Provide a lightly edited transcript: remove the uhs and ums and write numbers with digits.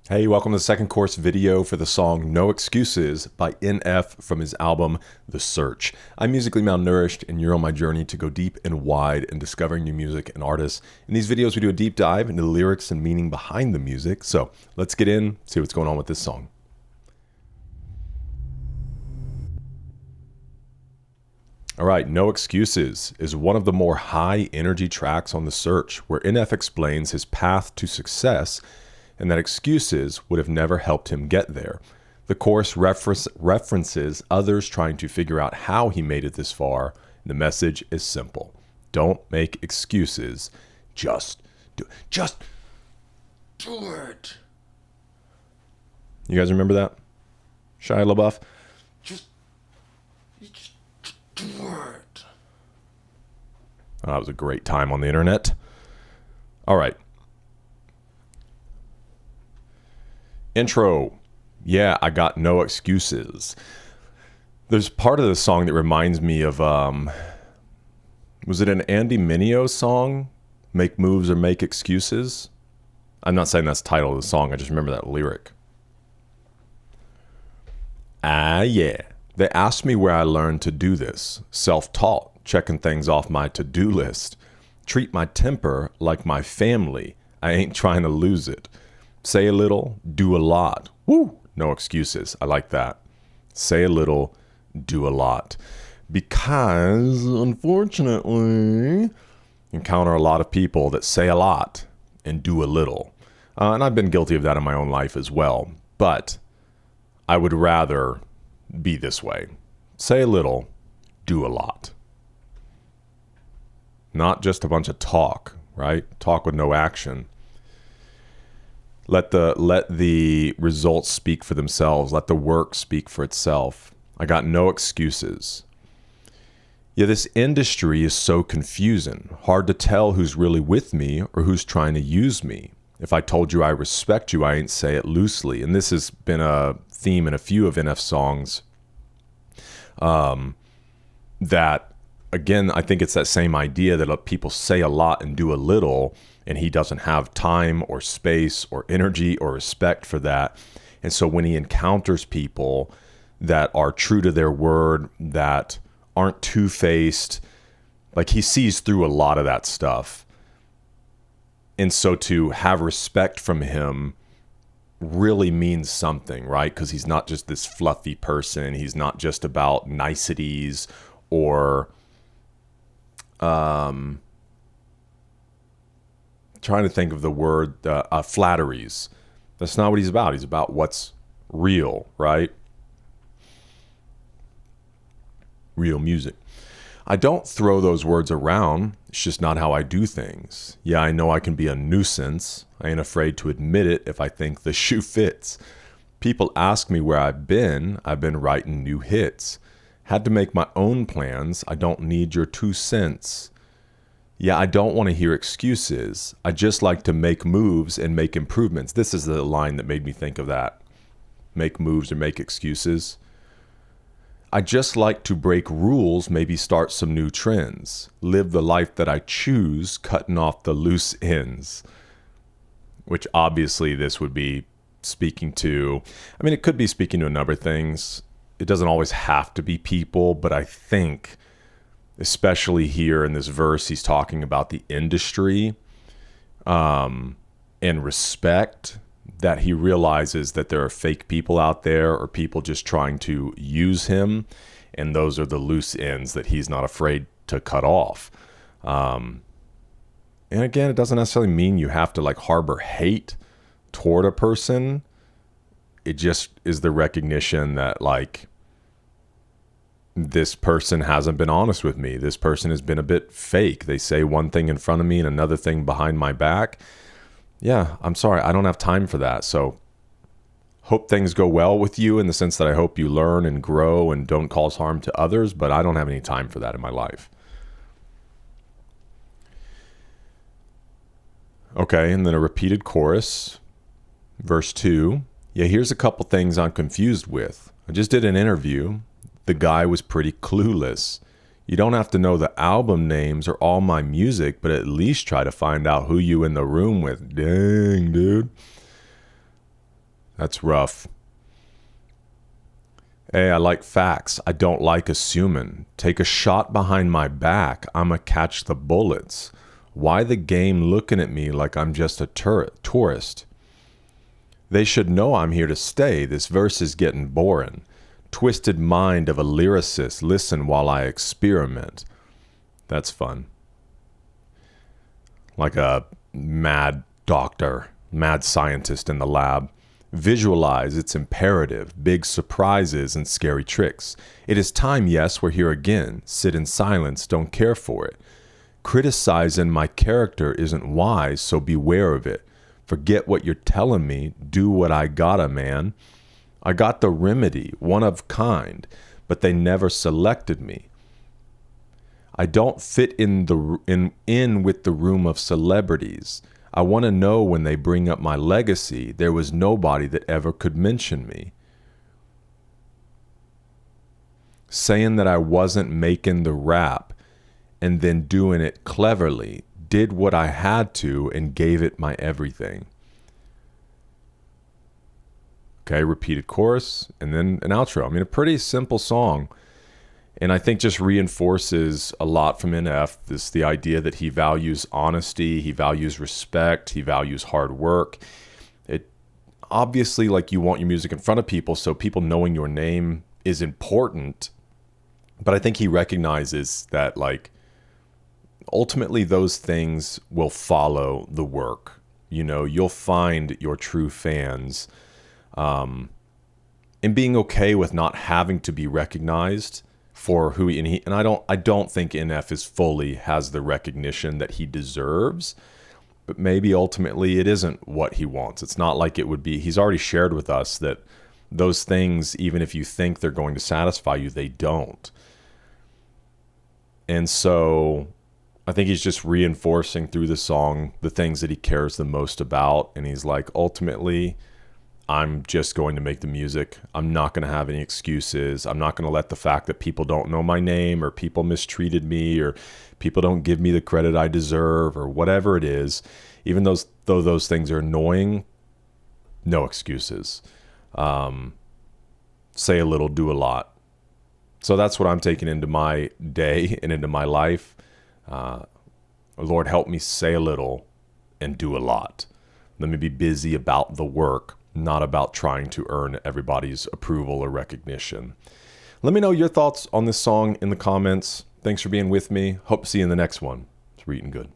Hey, welcome to the second course video for the song No Excuses by NF from his album The Search. I'm musically malnourished, and you're on my journey to go deep and wide in discovering new music and artists. In these videos, we do a deep dive into the lyrics and meaning behind the music. So let's get in, see what's going on with this song. All right, No Excuses is one of the more high energy tracks on The Search, where NF explains his path to success and that excuses would have never helped him get there. The chorus references others trying to figure out how he made it this far. And the message is simple. Don't make excuses. Just do it. You guys remember that? Shia LaBeouf? Just do it. Oh, that was a great time on the internet. All right. Intro. Yeah, I got no excuses. There's part of the song that reminds me of, was it an Andy Mineo song? Make moves or make excuses? I'm not saying that's the title of the song. I just remember that lyric. Yeah. They asked me where I learned to do this. Self-taught, checking things off my to-do list. Treat my temper like my family. I ain't trying to lose it. Say a little, do a lot. Woo! No excuses. I like that. Say a little, do a lot. Because, unfortunately, you encounter a lot of people that say a lot and do a little. And I've been guilty of that in my own life as well. But I would rather be this way. Say a little, do a lot. Not just a bunch of talk, right? Talk with no action. Let the results speak for themselves. Let the work speak for itself. I got no excuses. Yeah, this industry is so confusing. Hard to tell who's really with me or who's trying to use me. If I told you I respect you, I ain't say it loosely. And this has been a theme in a few of NF's songs. That, again, I think it's that same idea that people say a lot and do a little, and he doesn't have time or space or energy or respect for that. And so when he encounters people that are true to their word, that aren't two-faced, like he sees through a lot of that stuff. And so to have respect from him really means something, right? Because he's not just this fluffy person. He's not just about niceties or trying to think of the word flatteries. That's not what he's about. He's about what's real, right? Real music. I don't throw those words around. It's just not how I do things. Yeah, I know I can be a nuisance. I ain't afraid to admit it if I think the shoe fits. People ask me where I've been. I've been writing new hits. Had to make my own plans. I don't need your 2 cents. Yeah, I don't want to hear excuses. I just like to make moves and make improvements. This is the line that made me think of that. Make moves or make excuses. I just like to break rules, maybe start some new trends. Live the life that I choose, cutting off the loose ends. Which obviously this would be speaking to, I mean, it could be speaking to a number of things. It doesn't always have to be people, but I think especially here in this verse, he's talking about the industry and respect, that he realizes that there are fake people out there or people just trying to use him. And those are the loose ends that he's not afraid to cut off. And again, it doesn't necessarily mean you have to like harbor hate toward a person. It just is the recognition that like, this person hasn't been honest with me. This person has been a bit fake. They say one thing in front of me and another thing behind my back. Yeah, I'm sorry. I don't have time for that. So hope things go well with you in the sense that I hope you learn and grow and don't cause harm to others, but I don't have any time for that in my life. Okay, and then a repeated chorus. Verse 2. Yeah, here's a couple things I'm confused with. I just did an interview. The guy was pretty clueless. You don't have to know the album names or all my music, but at least try to find out who you in the room with. Dang, dude. That's rough. Hey, I like facts. I don't like assuming. Take a shot behind my back. I'ma catch the bullets. Why the game looking at me like I'm just a tourist? They should know I'm here to stay. This verse is getting boring. Twisted mind of a lyricist. Listen while I experiment. That's fun. Like a mad doctor, mad scientist in the lab. Visualize, it's imperative, big surprises and scary tricks. It is time, yes, we're here again. Sit in silence, don't care for it. Criticizing my character isn't wise, so beware of it. Forget what you're telling me, do what I gotta, man. I got the remedy, one of kind, but they never selected me. I don't fit in with the room of celebrities. I want to know when they bring up my legacy, there was nobody that ever could mention me. Saying that I wasn't making the rap and then doing it cleverly, did what I had to and gave it my everything. Okay, repeated chorus and then an outro. I mean, a pretty simple song. And I think just reinforces a lot from NF, the idea that he values honesty, he values respect, he values hard work. It obviously, like, you want your music in front of people, so people knowing your name is important. But I think he recognizes that, like, ultimately those things will follow the work. You know, you'll find your true fans, and being okay with not having to be recognized for who and I don't think NF is fully has the recognition that he deserves, but maybe ultimately it isn't what he wants. It's not like it would be. He's already shared with us that those things, even if you think they're going to satisfy you, they don't. And so I think he's just reinforcing through the song the things that he cares the most about. And he's like, ultimately, I'm just going to make the music. I'm not going to have any excuses. I'm not going to let the fact that people don't know my name or people mistreated me or people don't give me the credit I deserve or whatever it is, even though those things are annoying, no excuses. Say a little, do a lot. So that's what I'm taking into my day and into my life. Lord, help me say a little and do a lot. Let me be busy about the work, not about trying to earn everybody's approval or recognition. Let me know your thoughts on this song in the comments. Thanks for being with me. Hope to see you in the next one. It's Reading Good.